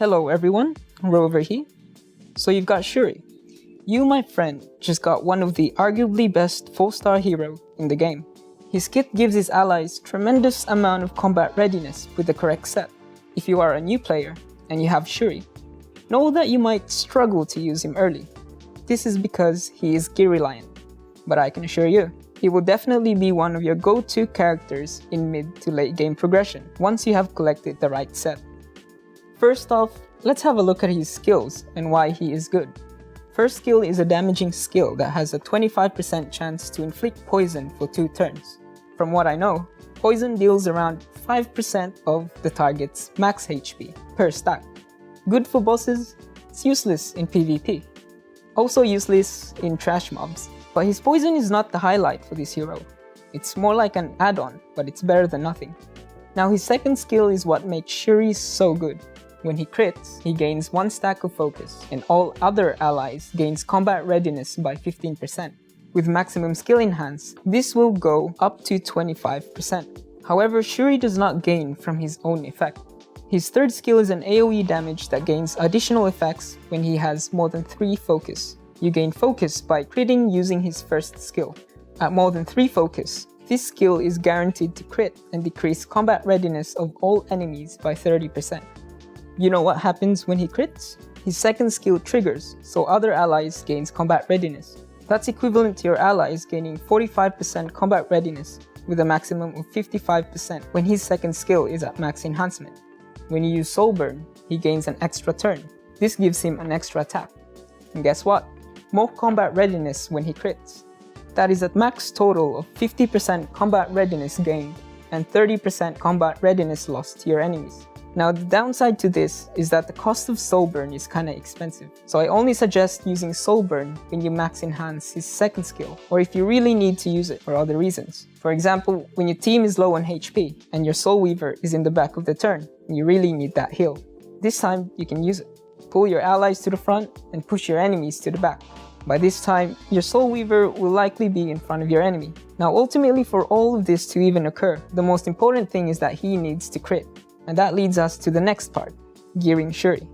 Hello everyone, Rover here. So you've got Schuri. You, my friend, just got one of the arguably best 4-star hero in the game. His kit gives his allies tremendous amount of combat readiness with the correct set. If you are a new player and you have Schuri, know that you might struggle to use him early. This is because he is gear reliant, but I can assure you, he will definitely be one of your go-to characters in mid to late game progression once you have collected the right set. First off, let's have a look at his skills and why he is good. First skill is a damaging skill that has a 25% chance to inflict poison for 2 turns. From what I know, poison deals around 5% of the target's max HP per stack. Good for bosses, it's useless in PvP. Also useless in trash mobs. But his poison is not the highlight for this hero. It's more like an add-on, but it's better than nothing. Now his second skill is what makes Schuri so good. When he crits, he gains 1 stack of focus, and all other allies gains combat readiness by 15%. With maximum skill enhance, this will go up to 25%. However, Schuri does not gain from his own effect. His third skill is an AoE damage that gains additional effects when he has more than 3 focus. You gain focus by critting using his first skill. At more than 3 focus, this skill is guaranteed to crit and decrease combat readiness of all enemies by 30%. You know what happens when he crits? His second skill triggers, so other allies gains combat readiness. That's equivalent to your allies gaining 45% combat readiness with a maximum of 55% when his second skill is at max enhancement. When you use Soul Burn, he gains an extra turn. This gives him an extra attack. And guess what? More combat readiness when he crits. That is a max total of 50% combat readiness gained and 30% combat readiness lost to your enemies. Now the downside to this is that the cost of Soul Burn is kinda expensive, so I only suggest using Soul Burn when you max enhance his second skill, or if you really need to use it for other reasons. For example, when your team is low on HP and your Soul Weaver is in the back of the turn and you really need that heal. This time you can use it. Pull your allies to the front and push your enemies to the back. By this time, your Soul Weaver will likely be in front of your enemy. Now ultimately, for all of this to even occur, the most important thing is that he needs to crit. And that leads us to the next part, gearing Schuri.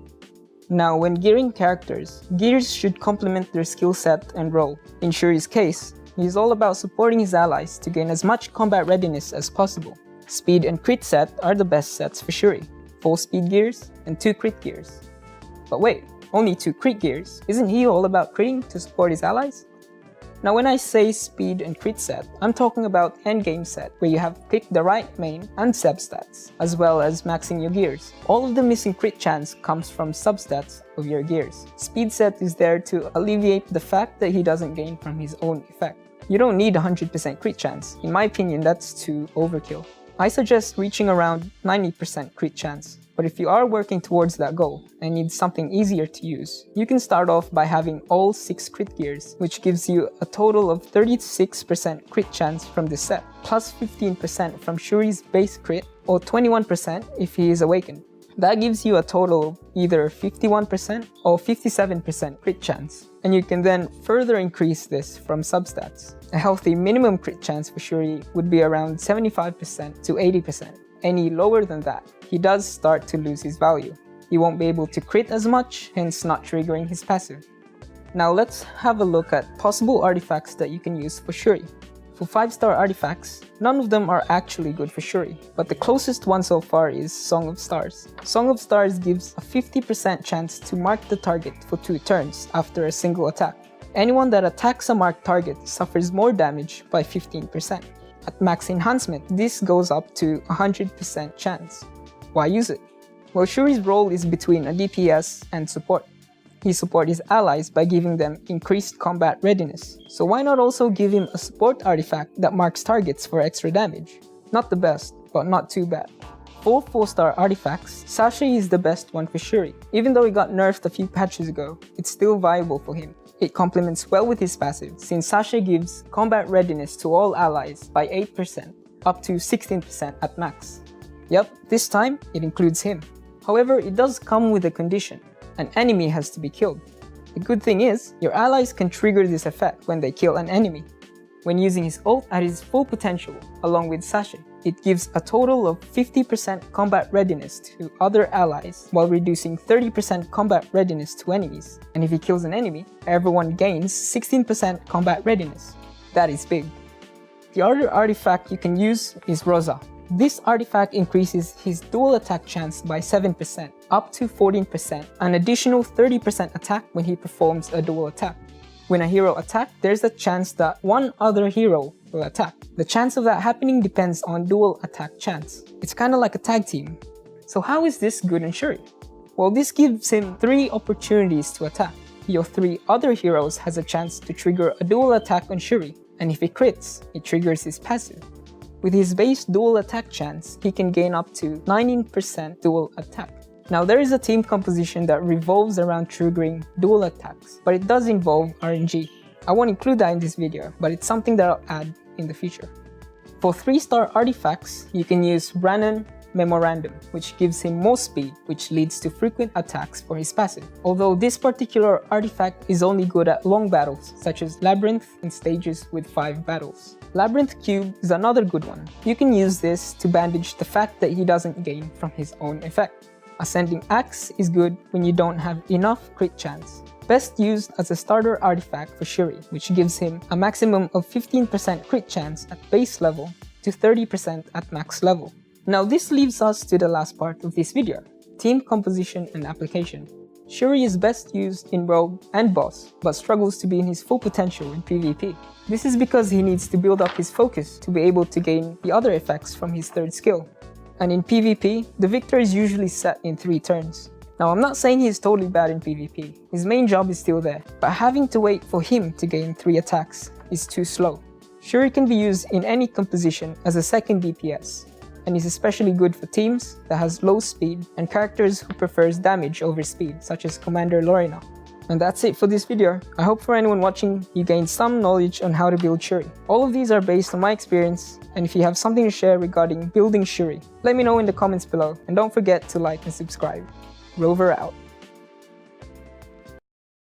Now when gearing characters, gears should complement their skill set and role. In Schuri's case, he is all about supporting his allies to gain as much combat readiness as possible. Speed and crit set are the best sets for Schuri, 4 speed gears and 2 crit gears. But wait, only 2 crit gears? Isn't he all about critting to support his allies? Now when I say speed and crit set, I'm talking about endgame set, where you have picked the right main and substats, as well as maxing your gears. All of the missing crit chance comes from substats of your gears. Speed set is there to alleviate the fact that he doesn't gain from his own effect. You don't need 100% crit chance. In my opinion, that's too overkill. I suggest reaching around 90% crit chance. But if you are working towards that goal and need something easier to use, you can start off by having all 6 crit gears, which gives you a total of 36% crit chance from this set, plus 15% from Schuri's base crit, or 21% if he is awakened. That gives you a total of either 51% or 57% crit chance, and you can then further increase this from substats. A healthy minimum crit chance for Schuri would be around 75% to 80%. Any lower than that, he does start to lose his value. He won't be able to crit as much, hence not triggering his passive. Now let's have a look at possible artifacts that you can use for Schuri. For 5-star artifacts, none of them are actually good for Schuri, but the closest one so far is Song of Stars. Song of Stars gives a 50% chance to mark the target for 2 turns after a single attack. Anyone that attacks a marked target suffers more damage by 15%. At max enhancement, this goes up to 100% chance. Why use it? Well, Schuri's role is between a DPS and support. He supports his allies by giving them increased combat readiness, so why not also give him a support artifact that marks targets for extra damage? Not the best, but not too bad. For 4-star artifacts, Sachet is the best one for Schuri. Even though it got nerfed a few patches ago, it's still viable for him. It complements well with his passive, since Sachet gives combat readiness to all allies by 8%, up to 16% at max. Yep, this time it includes him. However, it does come with a condition. An enemy has to be killed. The good thing is, your allies can trigger this effect when they kill an enemy, when using his ult at his full potential along with Sachet. It gives a total of 50% combat readiness to other allies while reducing 30% combat readiness to enemies. And if he kills an enemy, everyone gains 16% combat readiness. That is big. The other artifact you can use is Rosa. This artifact increases his dual attack chance by 7%, up to 14%, an additional 30% attack when he performs a dual attack. When a hero attacks, there's a chance that one other hero will attack. The chance of that happening depends on dual attack chance. It's kinda like a tag team. So how is this good on Schuri? Well, this gives him 3 opportunities to attack. Your 3 other heroes has a chance to trigger a dual attack on Schuri, and if it crits, it triggers his passive. With his base dual attack chance, he can gain up to 19% dual attack. Now there is a team composition that revolves around triggering dual attacks, but it does involve RNG. I won't include that in this video, but it's something that I'll add in the future. For 3-star artifacts, you can use Ranon Memorandum, which gives him more speed, which leads to frequent attacks for his passive. Although this particular artifact is only good at long battles, such as Labyrinth and stages with 5 battles. Labyrinth Cube is another good one. You can use this to bandage the fact that he doesn't gain from his own effect. Ascending Axe is good when you don't have enough crit chance. Best used as a starter artifact for Schuri, which gives him a maximum of 15% crit chance at base level to 30% at max level. Now this leaves us to the last part of this video, team composition and application. Schuri is best used in Rogue and Boss, but struggles to be in his full potential in PvP. This is because he needs to build up his focus to be able to gain the other effects from his 3rd skill. And in PvP, the victor is usually set in 3 turns. Now I'm not saying he's totally bad in PvP, his main job is still there, but having to wait for him to gain 3 attacks is too slow. Schuri can be used in any composition as a 2nd DPS, and is especially good for teams that has low speed and characters who prefers damage over speed, such as Commander Lorena. And that's it for this video. I hope for anyone watching, you gained some knowledge on how to build Schuri. All of these are based on my experience, and if you have something to share regarding building Schuri, let me know in the comments below, and don't forget to like and subscribe. Rover out.